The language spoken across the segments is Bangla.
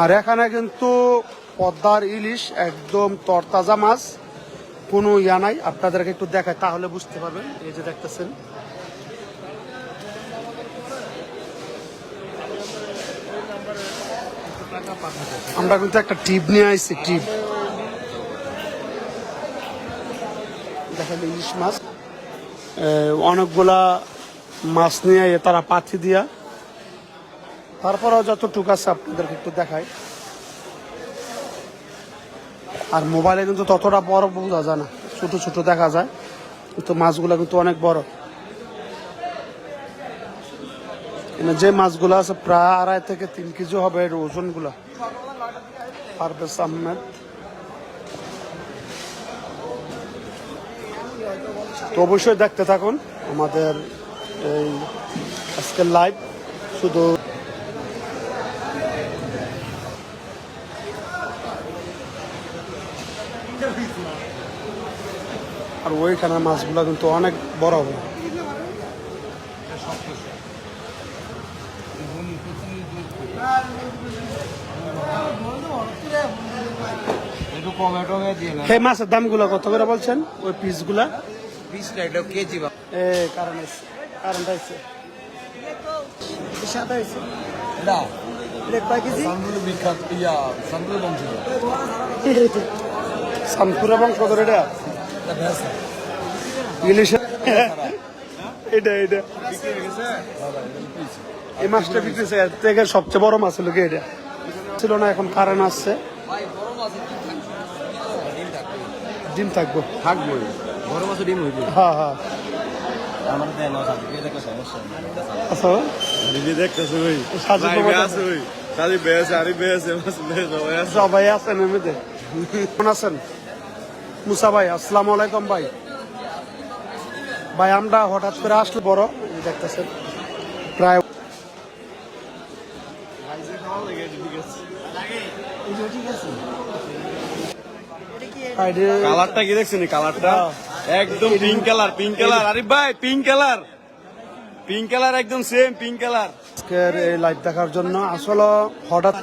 আর এখানে কিন্তু পদ্মার ইলিশ একদম তরতাজা মাছ, কোনো ইয়া নাই। আপনাদেরকে একটু দেখায় তাহলে বুঝতে পারবেন। এই যে দেখতেছেন, আমরা কিন্তু একটা টিপ নিয়ে আসছি, টিপ দেখেন ইলিশ মাছ, অনেকগুলা মাছ নিয়ে তারা পাথি দিয়া, তারপরেও যতটুকু আছে আপনাদেরকে একটু দেখায়। আর মোবাইলে কিন্তু ততটা বড় বোঝা যায় না, ছোট ছোট দেখা যায়, কিন্তু মাছগুলা কিন্তু অনেক বড়। যে মাছগুলো আছে প্রায় 2.5 থেকে 3 কেজি হবে এর ওজন গুলা। পারভেজ আহমেদ। তো অবশ্যই দেখতে থাকুন আমাদের এই আজকের লাইভ। শুধু আর ওইখানে মাছগুলো কিন্তু অনেক বড় হবে। সেই মাছের দামগুলো কত করে বলছেন? ওই পিসগুলা 20 টাকা কেজি। কারণটা হচ্ছে সানপুরা বংশ ধরে এটা ইলিশ, এটা এটা এই মাছটা বিক্রি থেকে সবচেয়ে বড় মাছ হলো কি এটা ছিল না, এখন কারেন্ট আসছে, ডিম থাকবো থাকবো বড় মাছ ডিম হইবে। হ্যাঁ হ্যাঁ সবাই আছেন এমনিতে। কেমন আছেন মুসা ভাই? আসসালামু আলাইকুম ভাই। ভাই আমরা হঠাৎ করে আসলে বড় দেখতেছেন প্রায় কালারটা কি দেখছেন? কালারটা একদম পিঙ্ক কালার, পিঙ্ক কালার। আরে ভাই পিঙ্ক কালার, পিঙ্ক কালার একদম সেম পিঙ্ক কালার। আজকের এই লাইভ দেখার জন্য আসলে হঠাৎ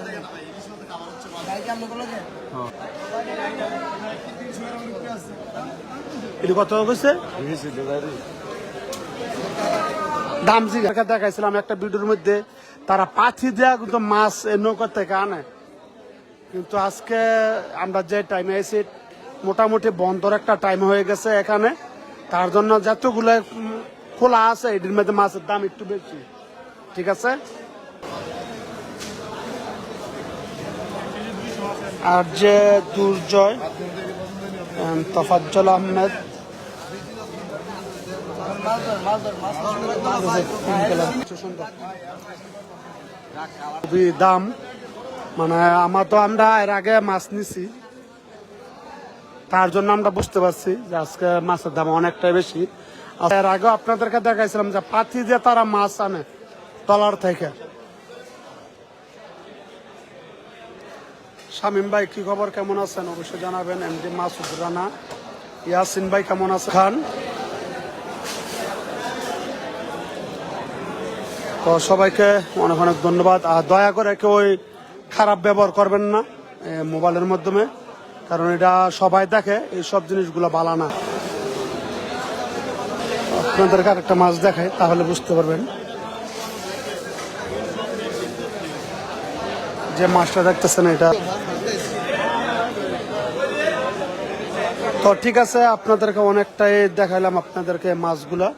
কত হয়েছে দাম জিজ্ঞাসা দেখাইছিলাম একটা ভিডিওর মধ্যে, তারা পাথি দেয়া কিন্তু মাছ নৌকা থেকে আনে, কিন্তু আজকে আমরা যে টাইমে এসে মোটামুটি বন্ধর একটা টাইম হয়ে গেছে এখানে, তার জন্য যতগুলো খোলা আছে এটির মধ্যে মাছের দাম একটু বেশি। ঠিক আছে, আর যে দুর্জয়, তফাজ্জল আহমেদ, খুবই দাম, মানে আমরা এর আগে মাছ নিছি, তার জন্য আমরা বুঝতে পারছি যে আজকে মাছের দাম অনেকটাই বেশি। এর আগে আপনাদেরকে দেখাইছিলাম যে পাথি দিয়ে তারা মাছ আনে তলার থেকে। শামীম ভাই কি খবর, কেমন আছেন অবশ্যই জানাবেন। এমডি মাসুদ রানা, ইয়াসিন ভাই কেমন আছেন? খান, তো সবাইকে অনেক অনেক ধন্যবাদ। আর দয়া করে কেউ খারাপ ব্যবহার করবেন না মোবাইলের মাধ্যমে, কারণ এটা সবাই দেখে, এইসব জিনিসগুলো ভালো না। আপনাদেরকে আরেকটা মাছ দেখায় তাহলে বুঝতে পারবেন। যে মাছটা দেখতেছেন এটা তো ঠিক আছে, আপনাদেরকে অনেকটাই দেখাইলাম আপনাদেরকে মাছগুলা।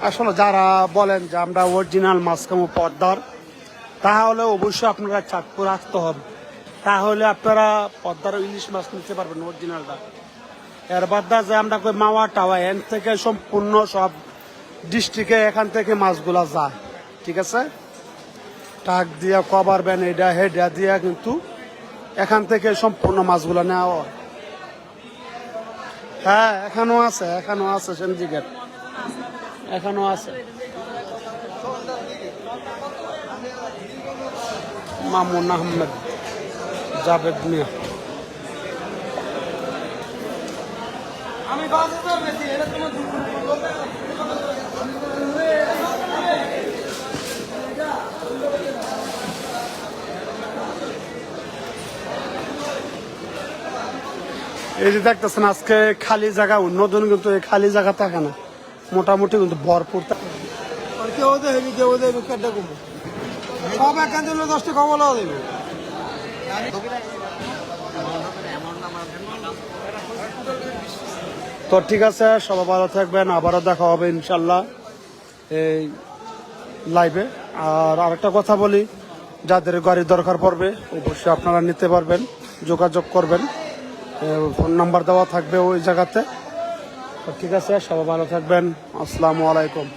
আসলে যারা বলেন যে আমরা অরিজিনাল মাছ খাবো পদ্মার, তাহলে অবশ্যই আপনারা চাঁদপুর আসতে হবে, তাহলে আপনারা পদ্মার ইলিশ মাছ নিতে পারবেন অরিজিনালটা। এর বাদা যে আমরা কই মাওয়া টাওয়া এন থেকে সম্পূর্ণ সব ডিস্ট্রিক্টে এখান থেকে মাছগুলা যায়। ঠিক আছে, টাক দিয়া কভার ব্যান এটা হেডা দিয়া কিন্তু এখান থেকে সম্পূর্ণ মাছগুলা নেওয়া হয়। হ্যাঁ এখানো আছে সেন্ডিকেট এখনো আছে। মামুন আহমেদ, জাভেদ মিয়া। এই যে দেখতেছেন আজকে খালি জায়গা, অন্যদিন কিন্তু এই খালি জায়গা থাকে না, মোটামুটি কিন্তু ভরপুর থাকে। কেউ দেবে কেউ দেবে কেটে কমবো সব এখান থেকে 10টা কমলা দেবে। তো ঠিক আছে, সবাই ভালো থাকবেন, আবারও দেখা হবে ইনশাল্লাহ এই লাইভে। আর আরেকটা কথা বলি, যাদের গাড়ির দরকার পড়বে অবশ্যই আপনারা নিতে পারবেন, যোগাযোগ করবেন, ফোন নাম্বার দেওয়া থাকবে ওই জায়গাতে। তো ঠিক আছে, সবাই ভালো থাকবেন, আসসালামু আলাইকুম।